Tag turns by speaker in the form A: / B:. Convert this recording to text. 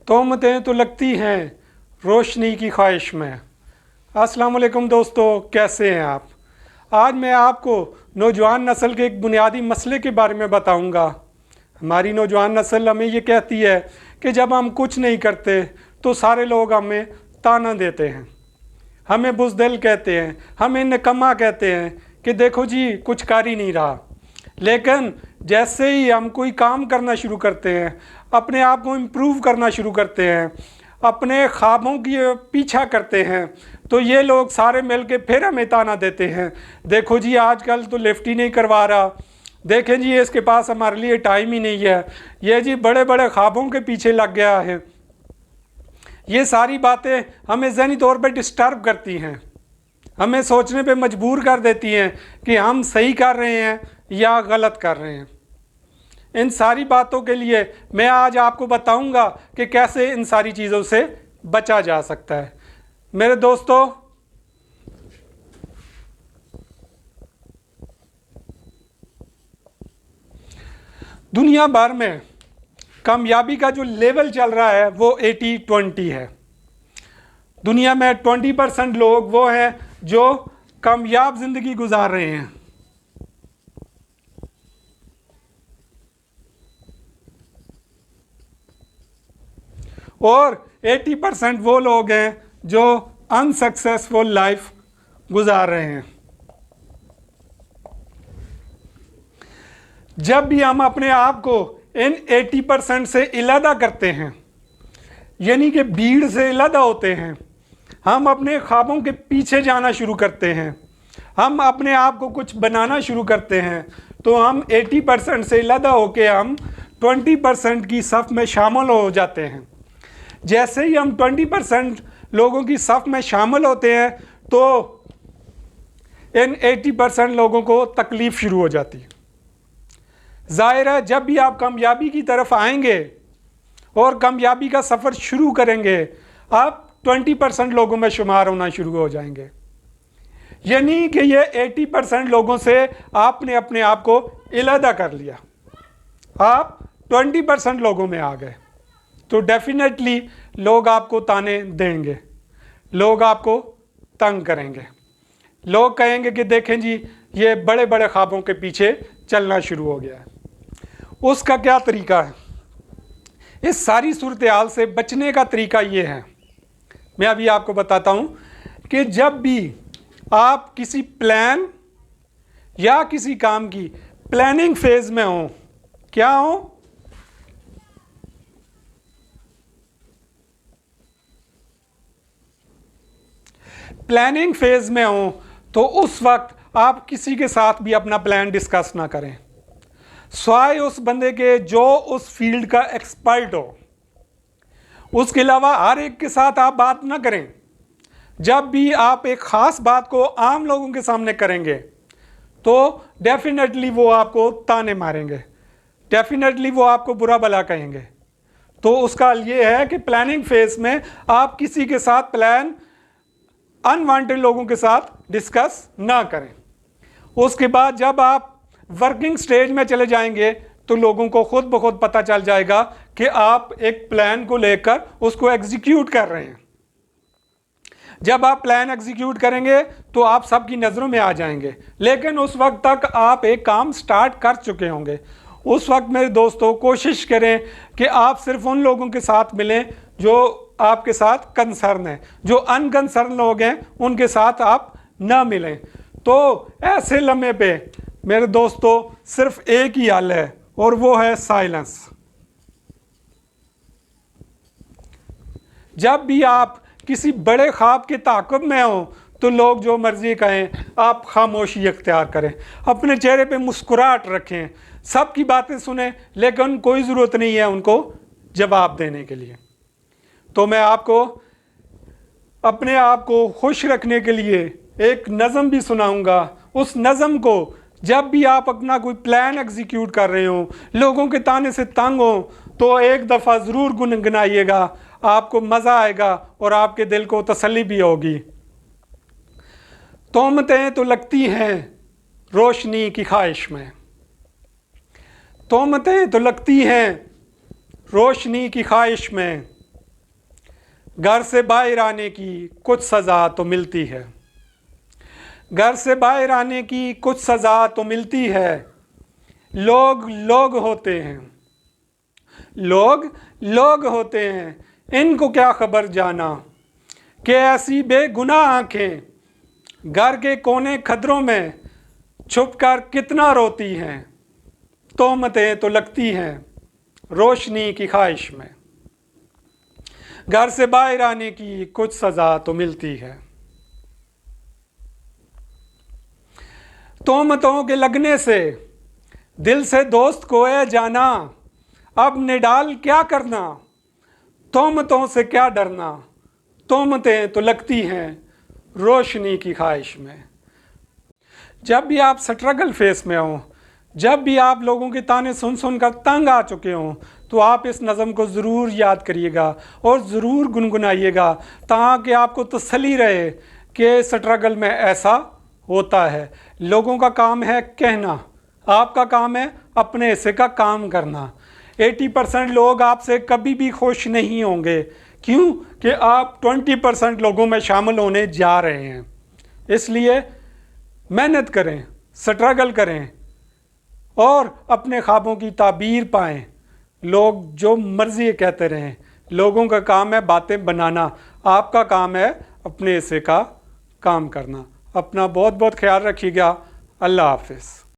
A: तोहमतें तो लगती हैं रोशनी की ख्वाहिश में। अस्सलाम वालेकुम दोस्तों, कैसे हैं आप? आज मैं आपको नौजवान नस्ल के एक बुनियादी मसले के बारे में बताऊंगा। हमारी नौजवान नस्ल हमें ये कहती है कि जब हम कुछ नहीं करते तो सारे लोग हमें ताना देते हैं, हमें बुज़दिल कहते हैं, हमें निकम्मा कहते हैं कि देखो जी कुछ कर ही नहीं रहा। लेकिन जैसे ही हम कोई काम करना शुरू करते हैं, अपने आप को इम्प्रूव करना शुरू करते हैं, अपने ख्वाबों की पीछा करते हैं, तो ये लोग सारे मिल के फिर हमें ताना देते हैं, देखो जी आजकल तो लिफ्ट ही नहीं करवा रहा, देखें जी इसके पास हमारे लिए टाइम ही नहीं है, ये जी बड़े बड़े ख्वाबों के पीछे लग गया है। ये सारी बातें हमें ज़हनी तौर पर डिस्टर्ब करती हैं, हमें सोचने पे मजबूर कर देती हैं कि हम सही कर रहे हैं या गलत कर रहे हैं। इन सारी बातों के लिए मैं आज आपको बताऊंगा कि कैसे इन सारी चीज़ों से बचा जा सकता है। मेरे दोस्तों, दुनिया भर में कामयाबी का जो लेवल चल रहा है वो 80-20 है। दुनिया में 20% लोग वो हैं जो कामयाब ज़िंदगी गुजार रहे हैं, और 80% वो लोग हैं जो अनसक्सेसफुल लाइफ गुजार रहे हैं। जब भी हम अपने आप को इन 80% से इलादा करते हैं, यानी कि भीड़ से इलादा होते हैं, हम अपने ख्वाबों के पीछे जाना शुरू करते हैं, हम अपने आप को कुछ बनाना शुरू करते हैं, तो हम 80% से इलादा होकर हम 20% की सफ़ में शामिल हो जाते हैं। जैसे ही हम 20% लोगों की सफ़ में शामिल होते हैं तो इन 80% लोगों को तकलीफ़ शुरू हो जाती है। ज़ाहिर है जब भी आप कामयाबी की तरफ आएंगे और कामयाबी का सफ़र शुरू करेंगे, आप 20% लोगों में शुमार होना शुरू हो जाएंगे। यानी कि ये 80% लोगों से आपने अपने आप को इलादा कर लिया, आप 20% लोगों में आ गए, तो डेफिनेटली लोग आपको ताने देंगे, लोग आपको तंग करेंगे, लोग कहेंगे कि देखें जी ये बड़े बड़े ख्वाबों के पीछे चलना शुरू हो गया है। उसका क्या तरीका है? इस सारी सूरत हाल से बचने का तरीका ये है, मैं अभी आपको बताता हूँ कि जब भी आप किसी प्लान या किसी काम की प्लानिंग फेज़ में हो, क्या हो, प्लानिंग फेज़ में हो, तो उस वक्त आप किसी के साथ भी अपना प्लान डिस्कस ना करें, स्वाय उस बंदे के जो उस फील्ड का एक्सपर्ट हो। उसके अलावा हर एक के साथ आप बात ना करें। जब भी आप एक ख़ास बात को आम लोगों के सामने करेंगे तो डेफिनेटली वो आपको ताने मारेंगे, डेफिनेटली वो आपको बुरा भला कहेंगे। तो उसका ये है कि प्लानिंग फेज़ में आप किसी के साथ प्लान अनवांटेड लोगों के साथ डिस्कस ना करें। उसके बाद जब आप वर्किंग स्टेज में चले जाएंगे तो लोगों को खुद ब खुद पता चल जाएगा कि आप एक प्लान को लेकर उसको एग्जीक्यूट कर रहे हैं। जब आप प्लान एग्जीक्यूट करेंगे तो आप सबकी नज़रों में आ जाएंगे, लेकिन उस वक्त तक आप एक काम स्टार्ट कर चुके होंगे। उस वक्त मेरे दोस्तों कोशिश करें कि आप सिर्फ उन लोगों के साथ मिलें जो आपके साथ कंसर्न है, जो अनकंसर्न लोग हैं उनके साथ आप ना मिलें। तो ऐसे लम्हे पे मेरे दोस्तों सिर्फ एक ही हल है, और वो है साइलेंस। जब भी आप किसी बड़े ख्वाब के ताक़ुब में हो तो लोग जो मर्ज़ी कहें आप खामोशी इख्तियार करें, अपने चेहरे पे मुस्कुराहट रखें, सबकी बातें सुनें, लेकिन कोई ज़रूरत नहीं है उनको जवाब देने के लिए। तो मैं आपको अपने आप को खुश रखने के लिए एक नज़म भी सुनाऊंगा। उस नज़म को जब भी आप अपना कोई प्लान एग्जीक्यूट कर रहे हो, लोगों के ताने से तंग हो, तो एक दफ़ा ज़रूर गुनगुनाइएगा, आपको मज़ा आएगा और आपके दिल को तसल्ली भी होगी। तोहमतें तो लगती हैं रोशनी की ख्वाहिश में, तोहमतें तो लगती हैं रोशनी की ख्वाहिश में, घर से बाहर आने की कुछ सज़ा तो मिलती है। घर से बाहर आने की कुछ सज़ा तो मिलती है। लोग लोग होते हैं, लोग लोग होते हैं, इनको क्या खबर जाना कि ऐसी बेगुनाह आँखें घर के कोने खदरों में छुपकर कितना रोती हैं। तोहमतें तो लगती हैं रोशनी की ख्वाहिश में। घर से बाहर आने की कुछ सज़ा तो मिलती है। तोहमतों के लगने से दिल से दोस्त को है जाना, अब निडाल क्या करना, तोहमतों से क्या डरना, तोहमतें तो लगती हैं रोशनी की ख्वाहिश में। जब भी आप स्ट्रगल फेस में हों, जब भी आप लोगों के ताने सुन सुन कर तंग आ चुके हों, तो आप इस नज़म को ज़रूर याद करिएगा और ज़रूर गुनगुनाइएगा, ताकि आपको तसल्ली रहे कि स्ट्रगल में ऐसा होता है। लोगों का काम है कहना, आपका काम है अपने हिस्से का काम करना। 80% लोग आपसे कभी भी खुश नहीं होंगे, क्यों कि आप 20% लोगों में शामिल होने जा रहे हैं। इसलिए मेहनत करें, स्ट्रगल करें और अपने ख्वाबों की ताबीर पाएं। लोग जो मर्ज़ी कहते रहें, लोगों का काम है बातें बनाना, आपका काम है अपने हिस्से का काम करना। अपना बहुत बहुत ख्याल रखिएगा। अल्लाह हाफ़िज़।